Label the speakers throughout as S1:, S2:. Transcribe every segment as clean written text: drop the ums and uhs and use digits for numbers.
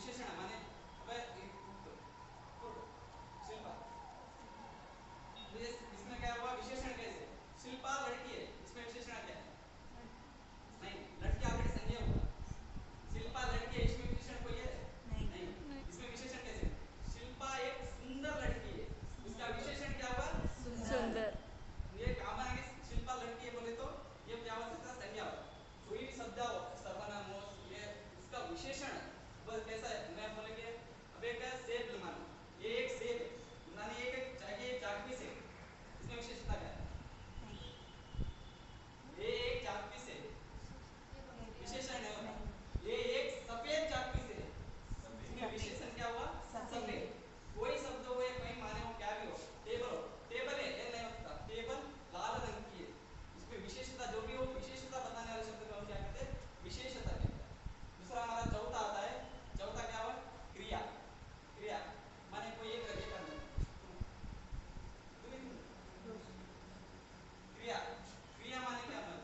S1: विशेषण माने शिल्पा, इसमें क्या हुआ विशेषण कैसे? शिल्पा लड़की है, इसमें विशेषण क्या है? नहीं, लड़की ऑलरेडी संज्ञा होगा। शिल्पा लड़की है, इसमें विशेषण कोई है? नहीं। इसमें विशेषण कैसे? शिल्पा एक सुंदर लड़की है, उसका विशेषण क्या हुआ? सुंदर। ये कॉमन है कि शिल्पा लड़की है बोले तो ये क्या हो सकता है? संज्ञा हो। कोई भी शब्द हो, सर्वनाम हो, ये उसका विशेषण बस कैसा है? मैं बोलेंगे अब एक है सेब मानो, ये एक सेब है, माने एक चाहिए चाकपीस है, इसमें विशेषता क्या है? ये एक चाकपीस है, विशेषण नहीं होता। ये एक सफेद चाकपीस है, इसमें विशेषण क्या हुआ? सफेद। कोई शब्द हो या कोई माने हो, क्या भी हो, टेबल हो, टेबल है, ये नहीं होता, टेबल लाल रंग की है, इसमें विशेषता जो भी हो, विशेषता बताने वाले शब्द को हम क्या कहते हैं? विशेषता कहते हैं। दूसरा हमारा चौथा आता है, चौथा क्या हुआ? क्रिया। क्रिया माने कोई एक करना क्रिया। क्रिया माने क्या मतलब?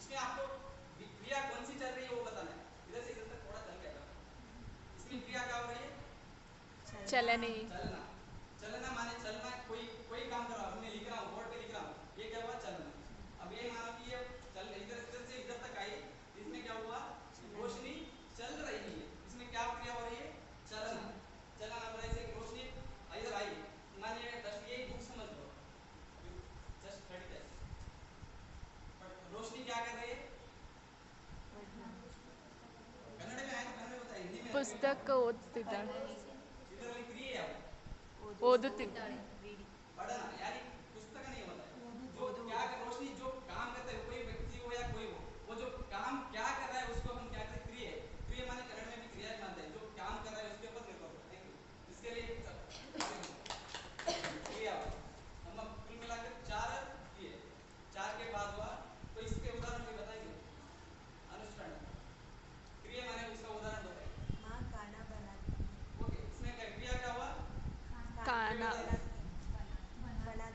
S1: इसमें आपको क्रिया कौन सी चल रही है वो बताना है। इधर से इधर तक थोड़ा चल के आओ। इसमें क्रिया क्या हो रही है?
S2: चलनी।
S1: चलना। चलना माने चलना, कोई कोई काम कर रहा हूं, मैं लिख रहा हूं, बोर्ड पे लिख रहा हूं, ये क्या हुआ? चलना। अब ये मानो कि ये चल इधर इधर से इधर तक आई, इसमें क्या हुआ? रोशनी चल रही है, इसमें क्या क्रिया हो रही है? चलना। चलना मतलब ऐसे रोशनी इधर आई, मानिए जस्ट ये बुक समझ लो, जस्ट खड़ी है, रोशनी क्या कर रही है? कन्नड़ में आए तो कन्नड़ में बताइए, हिंदी में
S2: ಪುಸ್ತಕ ಓದ್ತಿದ್ದಾಳೆ.
S1: लिटरली क्रिया है
S2: ಓದುತ್ತಿದ್ದಾಳೆ.
S1: पढ़ना, यानी पुस्तक नहीं होता है, जो क्या कर रोशनी जो काम करता है, कोई व्यक्ति हो या कोई हो, वो जो काम क्या कर रहा है उसको हम क्या कहते हैं? क्रिया। क्रिया माने कन्नड़ में भी क्रिया मानते हैं, जो काम कर रहा है उसके ऊपर निर्भर करता है। इसके लिए क्रिया हम कुल मिलाकर चार किए, चार के बाद हुआ, तो इसके उदाहरण भी बताएंगे। अनुष्ठान क्रिया माने उसका उदाहरण बताइए।
S3: माँ खाना बनाती है।
S1: ओके, इसमें क्रिया क्या हुआ?
S2: ಕಾನ.
S3: बना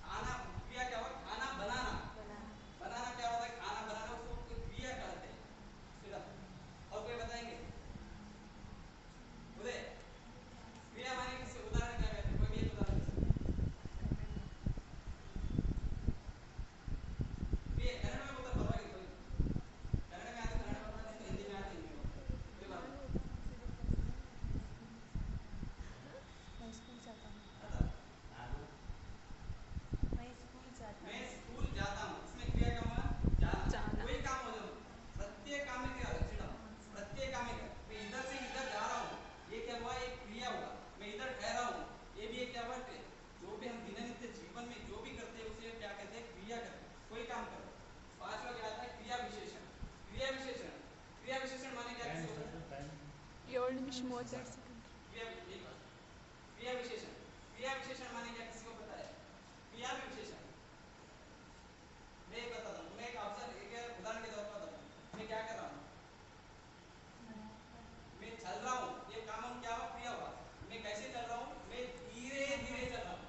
S1: खाना। क्रिया क्या हुआ? खाना बनाना।
S3: बनाना
S1: बनाना क्या होता है? खाना बनाना, उसको क्रिया कहते हैं। सीधा। और कोई बताएंगे? उदय, क्रिया माने किसी उदाहरण क्या कहते हैं? कोई भी एक उदाहरण दे सकते हैं। क्रिया कन्नड़ में बोलता परवाइए कोई नहीं। कन्नड़ में आते कन्नड़ बोलता, नहीं तो हिंदी में आते हिंदी बोलता, कोई बात नहीं।
S3: मैं स्कूल जाता हूँ।
S1: आता
S3: मैं स्कूल जाता
S1: मैं
S3: हूँ।
S1: स्कूल जाता हूँ, इसमें क्रिया क्या हुआ? जाना।
S2: जाना.
S1: कोई काम हो जाओ, प्रत्येक काम में क्या सीधा, प्रत्येक काम में क्या? मैं इधर से इधर जा रहा हूँ, ये क्या हुआ? एक क्रिया हुआ। मैं इधर ठहरा हूँ, ये भी एक क्या हुआ? जो भी हम दिननित्य जीवन में जो भी करते हैं उसे क्या कहते हैं? क्रिया कहते हैं। कोई काम करो। पांचवा क्या आता है? क्रिया विशेषण। क्रिया विशेषण, क्रिया विशेषण माने क्या? किसी को पता है?
S2: 7 ನಿಮಿಷ 32 ಸೆಕೆಂಡ್.
S1: क्रिया एक बात, क्रिया विशेषण, क्रिया विशेषण माने क्या? किसी को पता है? क्रिया विशेषण मैं एक बताता हूँ, मैं एक अवसर एक उदाहरण के तौर पर बताता हूँ। मैं क्या कर रहा हूँ? मैं चल रहा हूँ, ये काम हम क्या हुआ? क्रिया हुआ। मैं कैसे चल रहा हूँ? मैं धीरे धीरे चल रहा हूँ।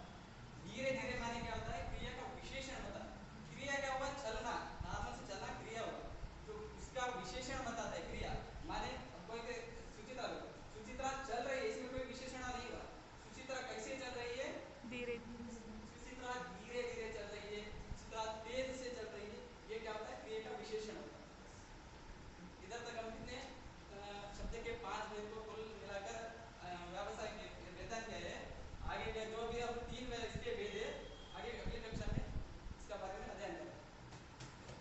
S1: धीरे धीरे माने क्या होता है? क्रिया का विशेषण होता है। क्रिया क्या हुआ? चलना, नॉर्मल से चलना क्रिया हुआ। जो उसका विशेषण बताता है क्रिया माने